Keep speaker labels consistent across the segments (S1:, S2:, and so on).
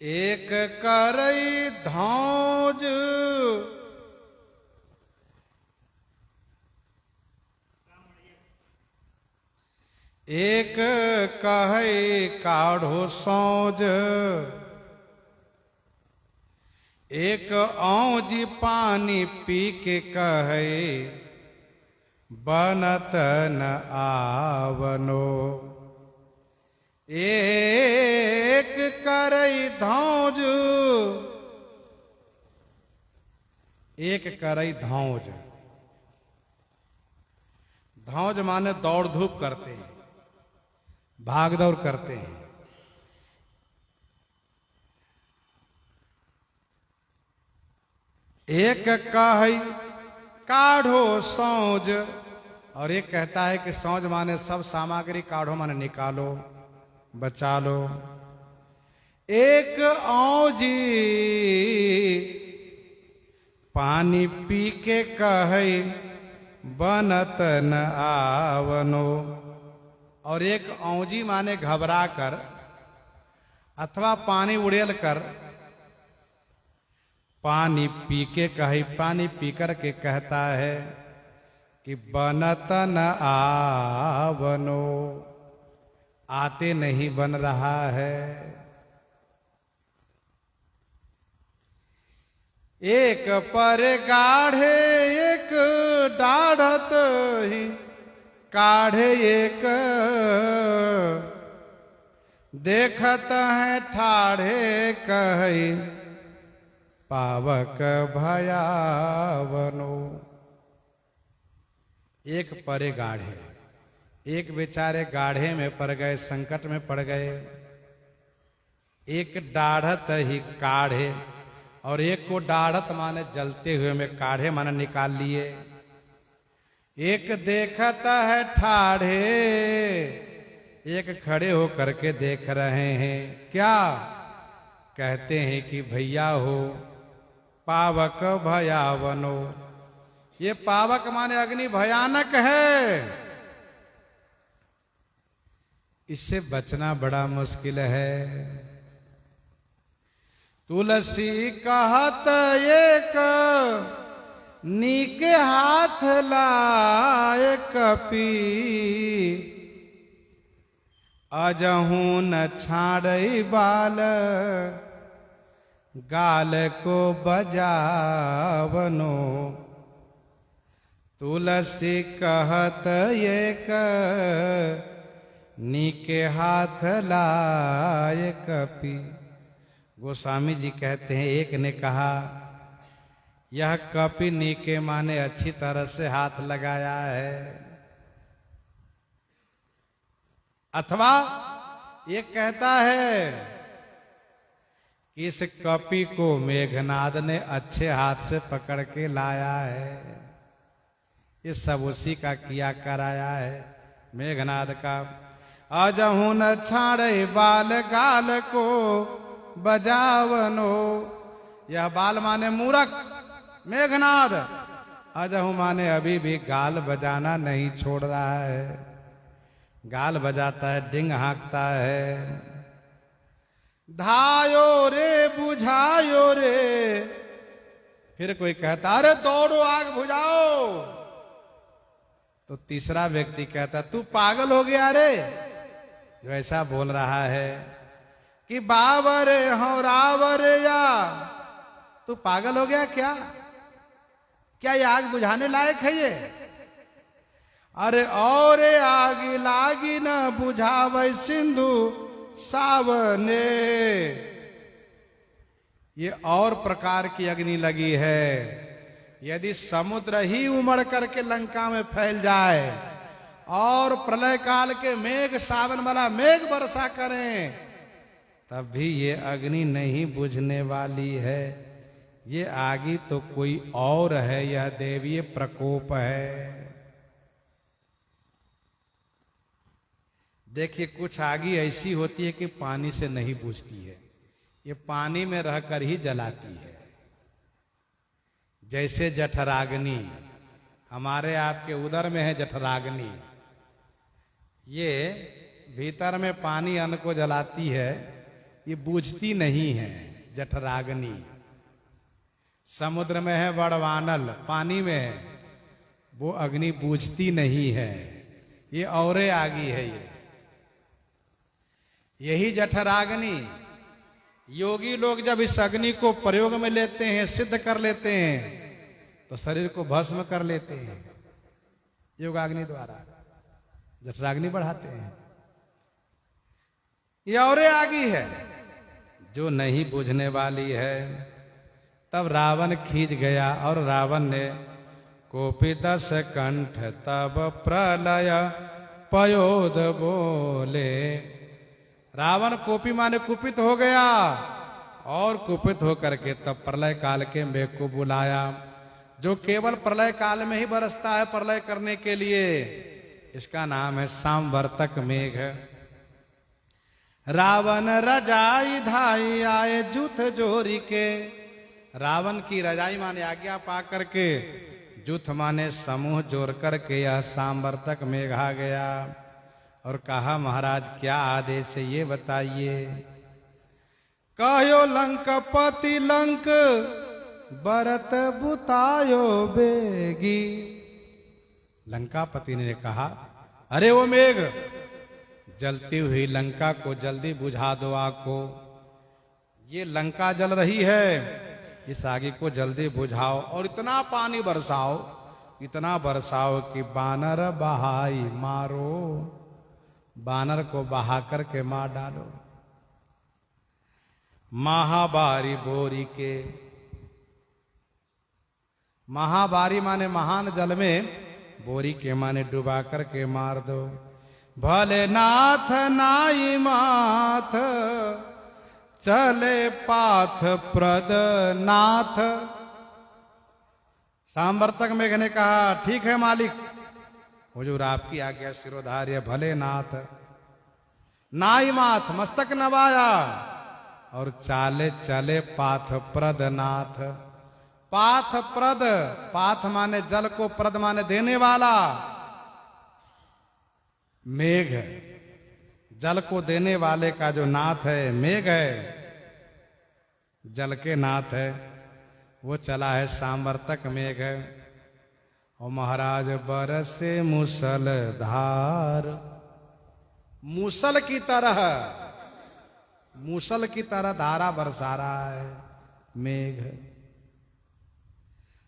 S1: एक करई धौज एक कहे काढ़ो सौज एक औजी पानी पी के कहे बनत न आवनो। एक करई धौज एक करई धौज। धौज माने दौड़ धूप करते हैं, भाग दौड़ करते हैं। एक कहे काढ़ो सौज और एक कहता है कि सौज माने सब सामग्री, काढ़ो माने निकालो बचा लो। एक औजी पानी पी के कहे बनत न आवनो। और एक औजी माने घबरा कर अथवा पानी उड़ेल कर पानी पी के कहे, पानी पी कर के कहता है कि बनत न आवनो, आते नहीं बन रहा है। एक पर गाढ़े एक डाढ़त ही काढ़े एक देखत है ठाढ़े कहे पावक भयावनो। एक परे गाढ़े, एक बेचारे गाढ़े में पड़ गए, संकट में पड़ गए। एक डाढ़त ही काढ़े और एक को डाढ़त माने जलते हुए में, काढ़े माने निकाल लिए। एक देखत है ठाढ़े, एक खड़े हो करके देख रहे हैं। क्या कहते हैं कि भैया हो पावक भयावनो। ये पावक माने अग्नि भयानक है, इससे बचना बड़ा मुश्किल है। तुलसी कहत एक नीके हाथ लाए कपी अजहू न छाड़ई बाल गाल को बजावनो। तुलसी कहत एक नीके हाथ लाए कपी। गोस्वामी जी कहते हैं एक ने कहा यह कपि नीके माने अच्छी तरह से हाथ लगाया है, अथवा एक कहता है कि इस कपि को मेघनाद ने अच्छे हाथ से पकड़ के लाया है। ये सब उसी का किया कराया है, मेघनाद का। अजहू न छाड़े बाल गाल को बजावनो। यह बाल माने मूरख मेघनाद, अजहू माने अभी भी गाल बजाना नहीं छोड़ रहा है। गाल बजाता है, डिंग हाँकता है। धायो रे बुझायो रे। फिर कोई कहता अरे दौड़ो आग बुझाओ, तो तीसरा व्यक्ति कहता तू पागल हो गया रे, जो ऐसा बोल रहा है कि बावरे हो रावरे, या तू पागल हो गया क्या? क्या ये आग बुझाने लायक है ये? अरे और आग लागी न बुझावे सिंधु सावने। ये और प्रकार की अग्नि लगी है। यदि समुद्र ही उमड़ करके लंका में फैल जाए और प्रलय काल के मेघ सावन वाला मेघ वर्षा करें, तब भी ये अग्नि नहीं बुझने वाली है। ये आगे तो कोई और है, यह देवीय प्रकोप है। देखिए कुछ आगी ऐसी होती है कि पानी से नहीं बुझती है, ये पानी में रहकर ही जलाती है। जैसे जठराग्नि, हमारे आपके उदर में है जठराग्नि, ये भीतर में पानी अन्न को जलाती है, ये बूझती नहीं है जठराग्नि। समुद्र में है बड़वानल, पानी में है, वो अग्नि बूझती नहीं है, ये औरे आगी है। यही जठराग्नि योगी लोग जब इस अग्नि को प्रयोग में लेते हैं, सिद्ध कर लेते हैं, तो शरीर को भस्म कर लेते हैं योगाग्नि द्वारा, जठराग्नि बढ़ाते हैं। ये और आगी है जो नहीं बुझने वाली है। तब रावण खींच गया और रावण ने कोपी 10 कंठ तब प्रलय पयोद बोले। रावण कोपी माने कुपित हो गया और कुपित होकर के तब प्रलय काल के मेघ को बुलाया, जो केवल प्रलय काल में ही बरसता है प्रलय करने के लिए। इसका नाम है सांवर्तक मेघ। रावण रजाई धाई आए जूथ जोरी के। रावण की रजाई माने आज्ञा पा करके, जूथ माने समूह जोड़ करके यह सांवर्तक मेघ आ गया और कहा महाराज क्या आदेश है ये बताइए। कहो लंकपति लंक बरत बुतायो बेगी। लंकापति ने कहा अरे वो मेघ, जलती हुई लंका को जल्दी बुझा दो आग को। ये लंका जल रही है, इस आगे को जल्दी बुझाओ और इतना पानी बरसाओ, इतना बरसाओ कि बानर बहाई मारो, बानर को बहा करके मार डालो। महाबारी बोरी के। महाबारी माने महान जल में, बोरी के माने डुबा करके मार दो। भले नाथ नाई माथ चले पाथ प्रद नाथ। सांवर्तक मेघ ने कहा ठीक है मालिक, हुजूर आपकी आज्ञा शिरोधार्य। भले नाथ नाई माथ मस्तक नवाया और चाले चले पाथ प्रद नाथ। पाथ प्रद, पाथ माने जल को, प्रद माने देने वाला। मेघ जल को देने वाले का जो नाथ है, मेघ है, जल के नाथ है, वो चला है सांवर्तक मेघ। और महाराज बरसे मूसल धार। मूसल की तरह, मूसल की तरह धारा बरसा रहा है मेघ।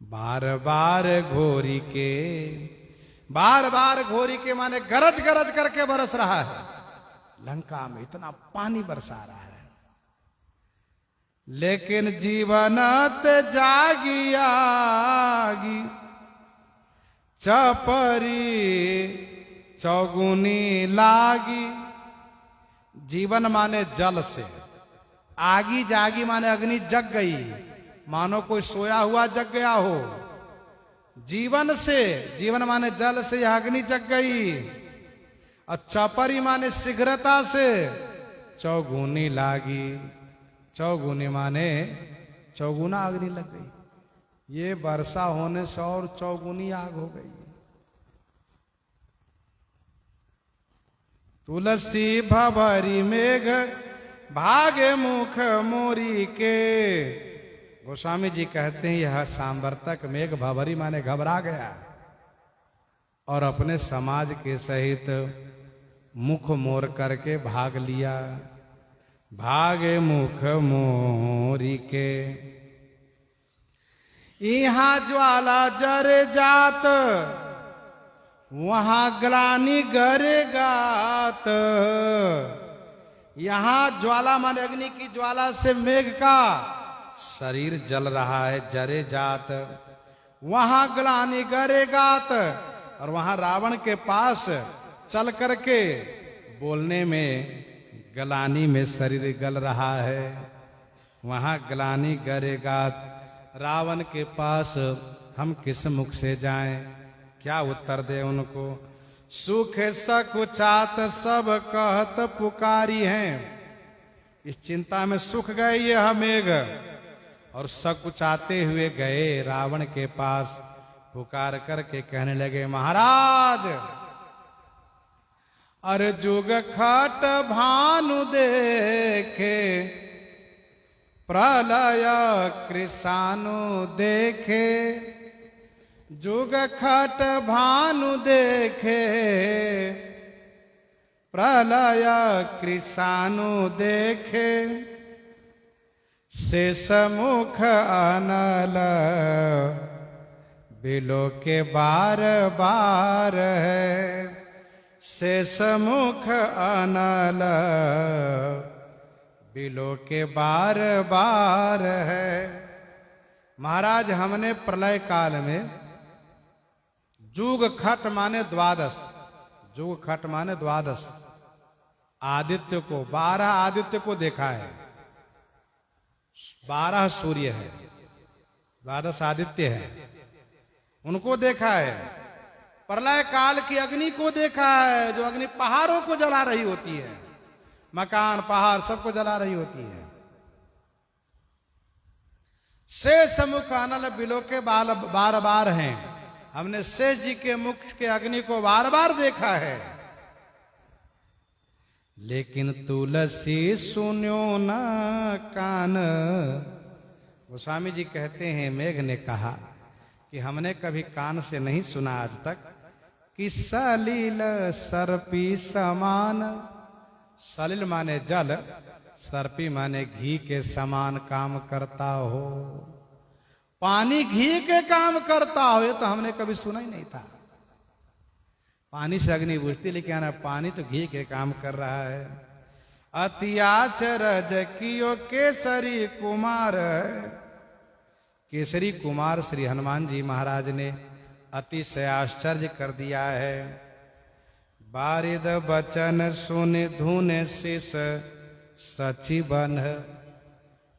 S1: बार बार घोरी के, बार बार घोरी के माने गरज गरज करके बरस रहा है। लंका में इतना पानी बरसा रहा है, लेकिन जीवनत जागी आगी चपरी चौगुनी लागी। जीवन माने जल से, आगी जागी माने अग्नि जग गई, मानो कोई सोया हुआ जग गया हो। जीवन से, जीवन माने जल से यह अग्नि जग गई। और चपरी माने शीघ्रता से, चौगुनी लागी, चौगुनी माने चौगुना अग्नि लग गई। ये वर्षा होने से और चौगुनी आग हो गई। तुलसी भवरी मेघ भागे मुख मोरी के। गोस्वामी जी कहते हैं यह सांवर्तक मेघ भवरी माने घबरा गया और अपने समाज के सहित मुख मोर करके भाग लिया। भागे मुख मोरी के। यहाँ ज्वाला जर जात, वहां ग्लानि गरे गात। यहां ज्वाला माने अग्नि की ज्वाला से मेघ का शरीर जल रहा है, जरे जात। वहां ग्लानि गरे गात। और वहां रावण के पास चल करके बोलने में गलानी में शरीर गल रहा है। वहां ग्लानि गरे गात। रावण के पास हम किस मुख से जाएं, क्या उत्तर दे उनको। सुख सकुचात सब कहत पुकारी हैं। इस चिंता में सुख गए ये मेघ और सकुचाते हुए गए रावण के पास। पुकार करके कहने लगे महाराज, अरे जुग खट भानु दे देखे, प्रलय कृषाणु देखे, जुग खट भानु देखे, प्रलय कृषाणु देखे, शेष मुख अनल बिलो के बार बार है, शेष मुख अनल बिलो के बार बार है। महाराज हमने प्रलय काल में जुग खट माने द्वादश, जुग खट माने द्वादश आदित्य को, 12 आदित्य को देखा है। 12 सूर्य है, द्वादश आदित्य है, उनको देखा है। प्रलय काल की अग्नि को देखा है, जो अग्नि पहाड़ों को जला रही होती है, मकान पहाड़ सबको जला रही होती है। शेष मुख अनल बिलो के बार बार हैं, हमने शेष जी के मुख के अग्नि को बार बार देखा है। लेकिन तुलसी सुन्यो न कान, गोस्वामी जी कहते हैं, मेघ ने कहा कि हमने कभी कान से नहीं सुना आज तक कि सलिल सर्पी समान, सलिल माने जल, सर्पी माने घी के समान काम करता हो, पानी घी के काम करता हो, ये तो हमने कभी सुना ही नहीं था। पानी से अग्नि बुझती, लेकिन पानी तो घी के काम कर रहा है। अत्याचरज कियो केसरी कुमार, केसरी कुमार श्री हनुमान जी महाराज ने अतिशय आश्चर्य कर दिया है। बारिद बचन सुन धुन शिष सची बन,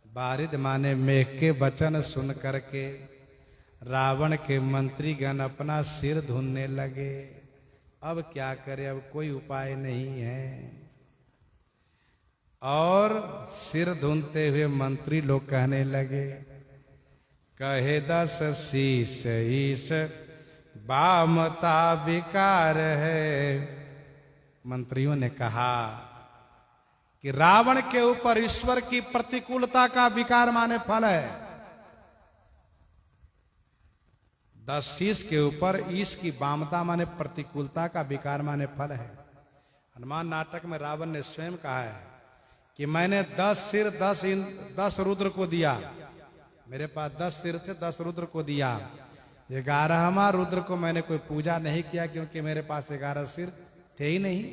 S1: बारिद माने मेघ के वचन सुन करके रावण के मंत्रीगण अपना सिर धुनने लगे। अब क्या करे, अब कोई उपाय नहीं है। और सिर धुनते हुए मंत्री लोग कहने लगे, कहे 10 शीस ईश बामता विकार है। मंत्रियों ने कहा कि रावण के ऊपर ईश्वर की प्रतिकूलता का विकार माने फल है। 10 शीश के ऊपर ईश की बामता माने प्रतिकूलता का विकार माने फल है। हनुमान नाटक में रावण ने स्वयं कहा है कि मैंने 10 सिर 10 रुद्र को दिया, मेरे पास 10 सिर थे, 10 रुद्र को दिया। 11वां रुद्र को मैंने कोई पूजा नहीं किया, क्योंकि मेरे पास 11 सिर थे ही नहीं।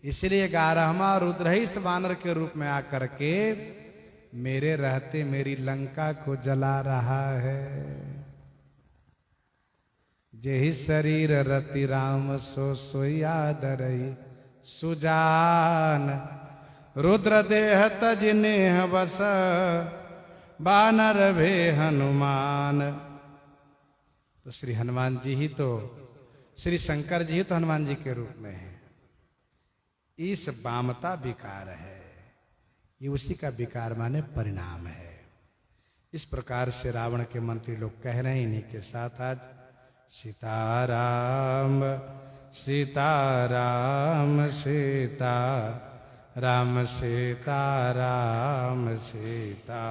S1: इसलिए 11वां रुद्र ही इस वानर के रूप में आकर के मेरे रहते मेरी लंका को जला रहा है। जेहि शरीर रति राम सो याद रही सुजान, रुद्र देह तज नेह बस बानर भे हनुमान। तो श्री हनुमान जी ही तो, श्री शंकर जी ही तो हनुमान जी के रूप में है। इस बामता विकार है, ये उसी का विकार माने परिणाम है। इस प्रकार से रावण के मंत्री लोग कह रहे हैं। इन्हीं के साथ आज सीताराम सीताराम सीता राम सीताराम सीता।